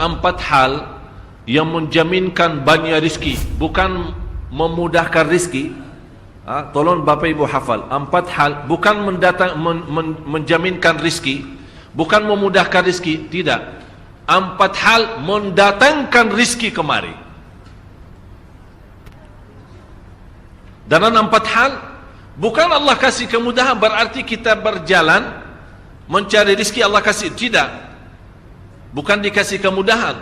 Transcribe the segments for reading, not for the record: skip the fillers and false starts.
Empat hal yang menjaminkan banyak rizki, bukan memudahkan rizki. Tolong Bapak Ibu hafal. Empat hal bukan menjaminkan rizki, bukan memudahkan rizki, tidak. Empat hal mendatangkan rizki kemari. Dan empat hal bukan Allah kasih kemudahan berarti kita berjalan mencari rizki Allah kasih, tidak. Bukan dikasih kemudahan,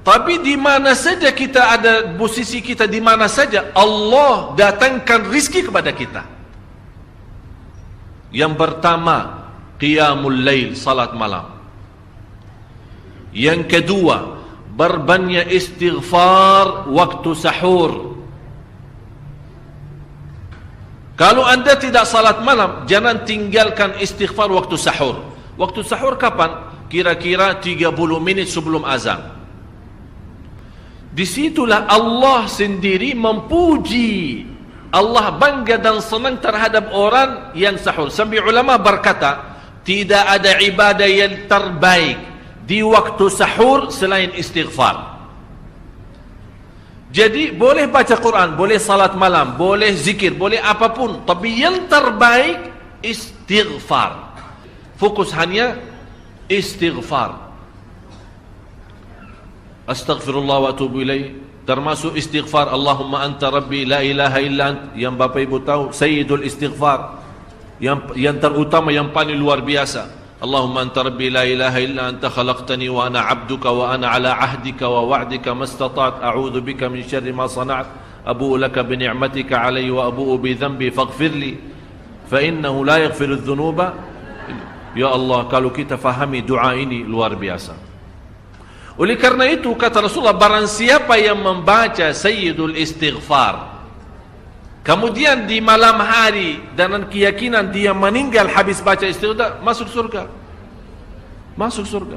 tapi di mana saja kita ada, posisi kita di mana saja, Allah datangkan rizki kepada kita. Yang pertama, qiyamul lail, salat malam. Yang kedua, berbanyak istighfar waktu sahur. Kalau anda tidak salat malam, jangan tinggalkan istighfar waktu sahur. Waktu sahur kapan? Kira-kira 30 menit sebelum azan. Disitulah Allah sendiri memuji. Allah bangga dan senang terhadap orang yang sahur. Sampai ulama berkata, tidak ada ibadah yang terbaik di waktu sahur selain istighfar. Jadi boleh baca Quran, boleh salat malam, boleh zikir, boleh apapun, tapi yang terbaik istighfar. Fokus hanya istighfar. Astaghfirullah wa atubu ilaih, termasuk istighfar Allahumma anta rabbi la ilaha illa ant, yang Bapak Ibu tahu sayyidul istighfar, yang terutama, yang paling luar biasa. Allahumma anta rabbi la ilaha illa anta khalaqtani wa ana abduka wa ana ala ahdika wa wa'dika mastata'at a'udzu bika min syarri ma sana'at abu'u laka bi ni'matika alayya wa abu'u bi dhanbi faghfirli fa innahu la yaghfiru adh-dhunuba. Ya Allah, kalau kita fahami doa ini luar biasa. Oleh karena itu kata Rasulullah, barang siapa yang membaca sayyidul istighfar, kemudian di malam hari dengan keyakinan dia meninggal habis baca istighfar, masuk surga. Masuk surga.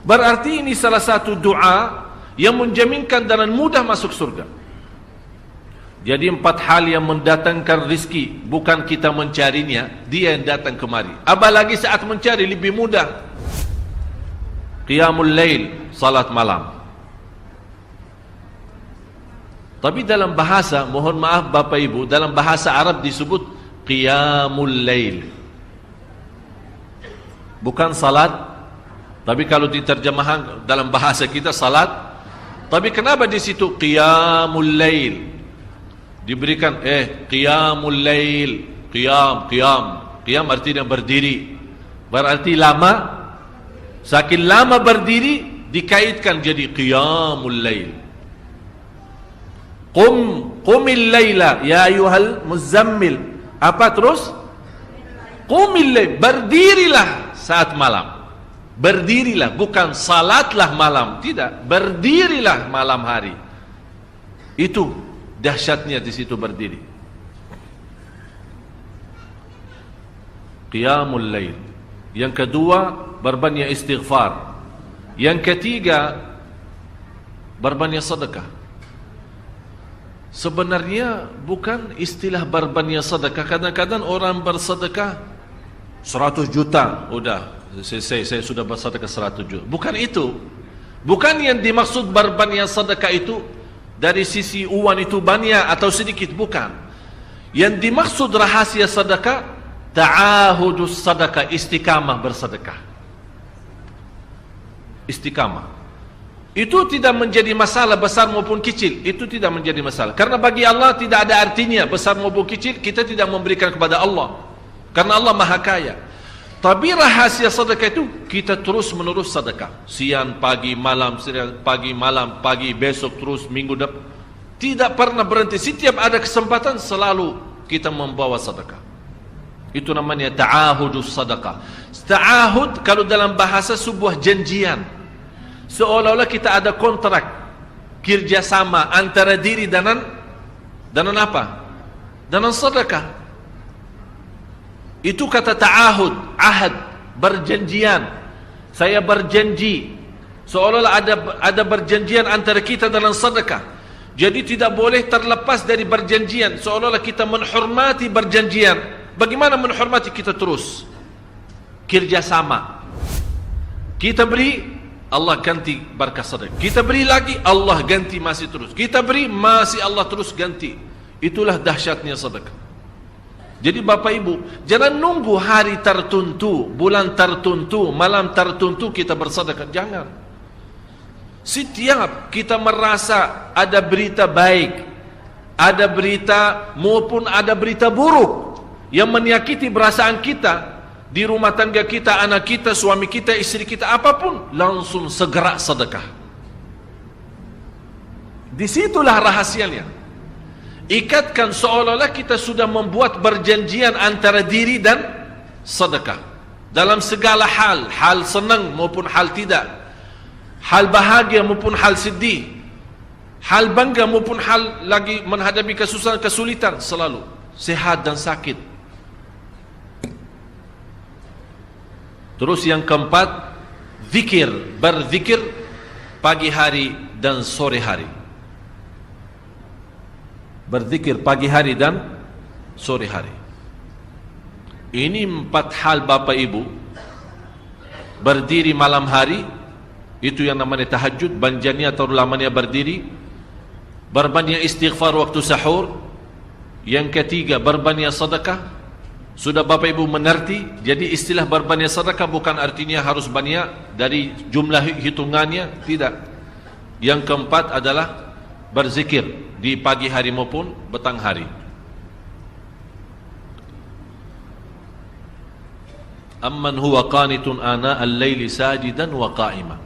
Berarti ini salah satu doa yang menjaminkan dengan mudah masuk surga. Jadi empat hal yang mendatangkan rizki, bukan kita mencarinya, dia yang datang kemari. Apalagi saat mencari lebih mudah. Qiyamul lail, salat malam. Tapi dalam bahasa, mohon maaf Bapak Ibu, dalam bahasa Arab disebut qiyamul lail, bukan salat. Tapi kalau diterjemahkan dalam bahasa kita salat. Tapi kenapa di situ qiyamul lail? Diberikan qiyamul lail, qiyam artinya berdiri, berarti lama. Saking lama berdiri dikaitkan jadi qiyamul lail. Qumil laila ya ayyuhal muzammil. Apa terus? Qumil lail, berdirilah saat malam. Berdirilah, bukan salatlah malam, tidak, berdirilah malam hari. Itu dahsyatnya di situ berdiri. Qiyamul lail. Yang kedua, berbanyak istighfar. Yang ketiga, berbanyak sedekah. Sebenarnya bukan istilah berbanyak sedekah. Kadang-kadang orang bersedekah 100 juta, udah saya sudah bersedekah 100 juta. Bukan itu. Bukan yang dimaksud berbanyak sedekah itu dari sisi uang itu banyak atau sedikit, bukan. Yang dimaksud rahasia sedekah, ta'ahudus sedekah, istiqamah bersedekah. Istiqamah itu tidak menjadi masalah besar maupun kecil, itu tidak menjadi masalah. Karena bagi Allah tidak ada artinya besar maupun kecil, kita tidak memberikan kepada Allah, karena Allah Maha Kaya. Tapi rahasia sedekah itu kita terus menerus sedekah, siang, pagi, malam, pagi, besok, terus minggu depan, tidak pernah berhenti. Setiap ada kesempatan selalu kita membawa sedekah. Itu namanya ta'ahudus sedekah. Ta'ahud kalau dalam bahasa sebuah janjian, seolah-olah kita ada kontrak kerjasama antara diri dengan apa? Dengan sedekah. Itu kata ta'ahud, ahad, berjanjian. Saya berjanji, seolah-olah ada berjanjian antara kita dengan sedekah. Jadi tidak boleh terlepas dari berjanjian, seolah-olah kita menghormati berjanjian. Bagaimana menghormati? Kita terus kerjasama. Kita beri, Allah ganti berkah sedekah. Kita beri lagi, Allah ganti masih terus. Kita beri, masih Allah terus ganti. Itulah dahsyatnya sedekah. Jadi Bapak Ibu, jangan nunggu hari tertentu, bulan tertentu, malam tertentu kita bersedekah. Jangan. Setiap kita merasa ada berita baik, ada berita maupun ada berita buruk yang menyakiti perasaan kita, di rumah tangga kita, anak kita, suami kita, istri kita, apapun, langsung segera sedekah. Disitulah rahasianya. Ikatkan seolah-olah kita sudah membuat perjanjian antara diri dan sedekah. Dalam segala hal, hal senang maupun hal tidak, hal bahagia maupun hal sedih, hal bangga maupun hal lagi menghadapi kesusahan, kesulitan, selalu sehat dan sakit. Terus yang keempat, zikir, berzikir pagi hari dan sore hari. Berzikir pagi hari dan sore hari. Ini 4 hal Bapak Ibu. Berdiri malam hari, itu yang namanya tahajud, banjanya atau lamanya berdiri. Berbanyak istighfar waktu sahur. Yang ketiga, berbanyak sedekah. Sudah Bapak Ibu mengerti, jadi istilah berbanyak sedekah bukan artinya harus banyak dari jumlah hitungannya, tidak. Yang keempat adalah berzikir di pagi hari maupun petang hari. Amman huwa qanitun ana al-laili sajidan wa qa'ima.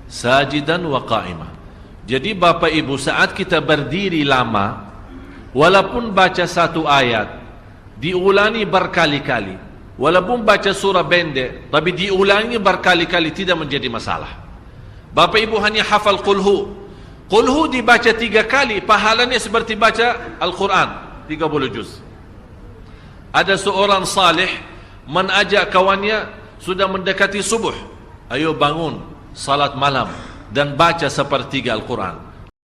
Sajidan wa qa'ima. Jadi Bapak Ibu, saat kita berdiri lama, walaupun baca satu ayat, diulangi berkali-kali, walaupun baca surah pendek, tapi diulangi berkali-kali, tidak menjadi masalah. Bapak Ibu hanya hafal qulhu. Qulhu dibaca 3 kali, pahalanya seperti baca Al-Quran 30 juz. Ada seorang salih mengajak kawannya, sudah mendekati subuh, ayo bangun salat malam dan baca sepertiga Al-Quran.